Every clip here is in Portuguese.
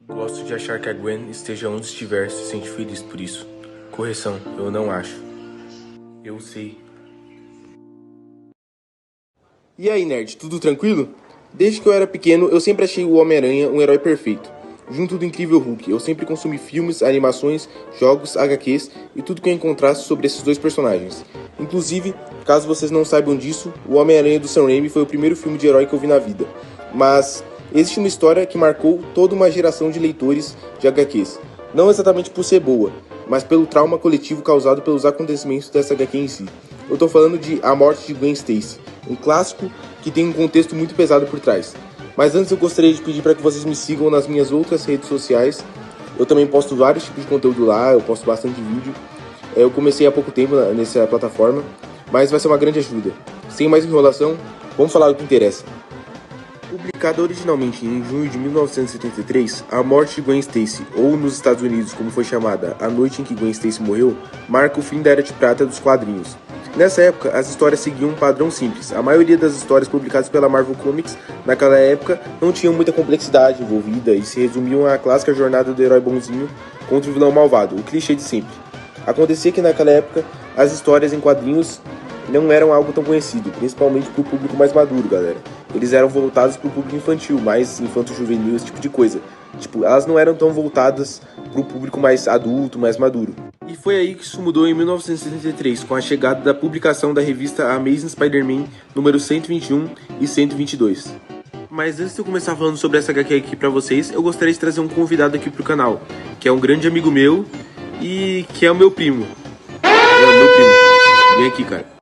Gosto de achar que a Gwen esteja onde estiver se sente feliz por isso. Correção, eu não acho. Eu sei. E aí, nerd, tudo tranquilo? Desde que eu era pequeno, eu sempre achei o Homem-Aranha um herói perfeito. Junto do incrível Hulk, eu sempre consumi filmes, animações, jogos, HQs e tudo que eu encontrasse sobre esses dois personagens. Inclusive, caso vocês não saibam disso, o Homem-Aranha do Sam Raimi foi o primeiro filme de herói que eu vi na vida. Mas existe uma história que marcou toda uma geração de leitores de HQs. Não exatamente por ser boa, mas pelo trauma coletivo causado pelos acontecimentos dessa HQ em si. Eu tô falando de A Morte de Gwen Stacy, um clássico que tem um contexto muito pesado por trás. Mas antes eu gostaria de pedir para que vocês me sigam nas minhas outras redes sociais. Eu também posto vários tipos de conteúdo lá, eu posto bastante vídeo. Eu comecei há pouco tempo nessa plataforma, mas vai ser uma grande ajuda. Sem mais enrolação, vamos falar do que interessa. Publicada originalmente em junho de 1973, A Morte de Gwen Stacy, ou nos Estados Unidos como foi chamada A Noite em que Gwen Stacy Morreu, marca o fim da Era de Prata dos quadrinhos. Nessa época, as histórias seguiam um padrão simples. A maioria das histórias publicadas pela Marvel Comics naquela época não tinham muita complexidade envolvida e se resumiam à clássica jornada do herói bonzinho contra o vilão malvado, o clichê de sempre. Acontecia que naquela época, as histórias em quadrinhos não eram algo tão conhecido, principalmente para o público mais maduro, galera. Eles eram voltados para o público infantil, mais infanto-juvenil, esse tipo de coisa. Elas não eram tão voltadas para o público mais adulto, mais maduro. E foi aí que isso mudou em 1973, com a chegada da publicação da revista Amazing Spider-Man número 121 e 122. Mas antes de eu começar falando sobre essa HQ aqui pra vocês, eu gostaria de trazer um convidado aqui pro canal, que é um grande amigo meu e que é o meu primo. Vem aqui, cara.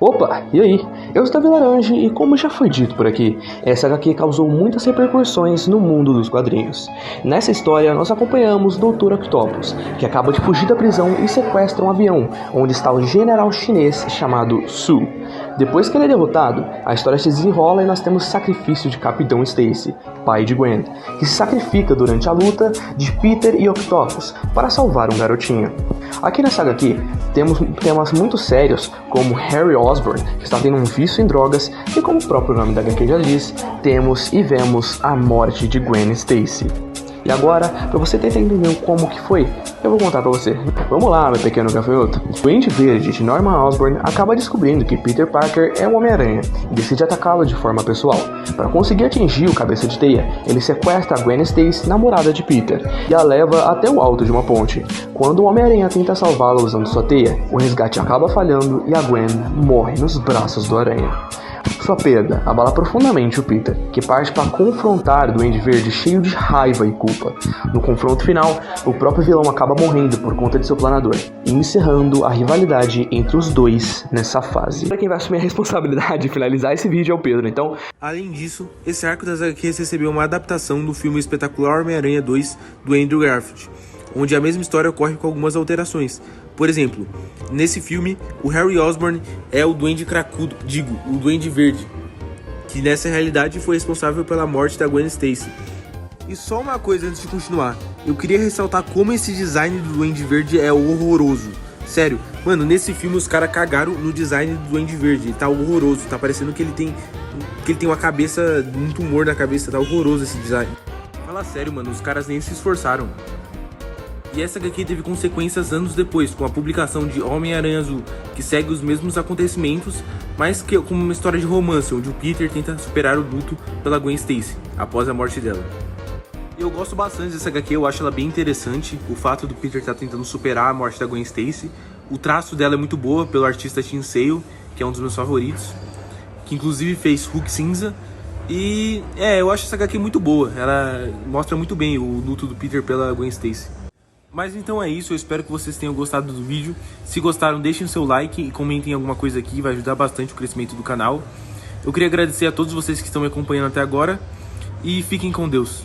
Opa, e aí? Eu sou Davi Laranja e como já foi dito por aqui, essa HQ causou muitas repercussões no mundo dos quadrinhos. Nessa história nós acompanhamos Dr. Octopus, que acaba de fugir da prisão e sequestra um avião, onde está o general chinês chamado Su. Depois que ele é derrotado, a história se desenrola e nós temos o sacrifício de Capitão Stacy, pai de Gwen, que se sacrifica durante a luta de Peter e Octopus para salvar um garotinho. Aqui nessa HQ, temos temas muito sérios, como Harry Osborn, que está tendo um vício em drogas, e como o próprio nome da HQ já diz, temos e vemos a morte de Gwen Stacy. E agora, para você tentar entender como que foi, eu vou contar para você. Vamos lá, meu pequeno gafanhoto. O Duende Verde de Norman Osborn acaba descobrindo que Peter Parker é o Homem-Aranha e decide atacá-lo de forma pessoal. Para conseguir atingir o Cabeça de Teia, ele sequestra a Gwen Stacy, namorada de Peter, e a leva até o alto de uma ponte. Quando o Homem-Aranha tenta salvá-la usando sua teia, o resgate acaba falhando e a Gwen morre nos braços do Aranha. Sua perda abala profundamente o Peter, que parte para confrontar o Duende Verde cheio de raiva e culpa. No confronto final, o próprio vilão acaba morrendo por conta de seu planador, encerrando a rivalidade entre os dois nessa fase. Para quem vai assumir a responsabilidade de finalizar esse vídeo é o Pedro, então... Além disso, esse arco das HQs recebeu uma adaptação do filme Espetacular Homem-Aranha 2 do Andrew Garfield, onde a mesma história ocorre com algumas alterações. Por exemplo, nesse filme, o Harry Osborn é o Duende Cracudo, o Duende Verde, que nessa realidade foi responsável pela morte da Gwen Stacy. E só uma coisa antes de continuar, eu queria ressaltar como esse design do Duende Verde é horroroso. Sério, mano, nesse filme os caras cagaram no design do Duende Verde, ele tá horroroso, tá parecendo que ele tem uma cabeça, um tumor na cabeça, tá horroroso esse design. Fala sério, mano, os caras nem se esforçaram. E essa HQ teve consequências anos depois, com a publicação de Homem-Aranha Azul, que segue os mesmos acontecimentos, mas que como uma história de romance, onde o Peter tenta superar o luto pela Gwen Stacy, após a morte dela. Eu gosto bastante dessa HQ, eu acho ela bem interessante, o fato do Peter estar tentando superar a morte da Gwen Stacy. O traço dela é muito boa, pelo artista Tim Sale, que é um dos meus favoritos, que inclusive fez Hulk Cinza. E eu acho essa HQ muito boa, ela mostra muito bem o luto do Peter pela Gwen Stacy. Mas então é isso, eu espero que vocês tenham gostado do vídeo. Se gostaram, deixem o seu like e comentem alguma coisa aqui, vai ajudar bastante o crescimento do canal. Eu queria agradecer a todos vocês que estão me acompanhando até agora e fiquem com Deus.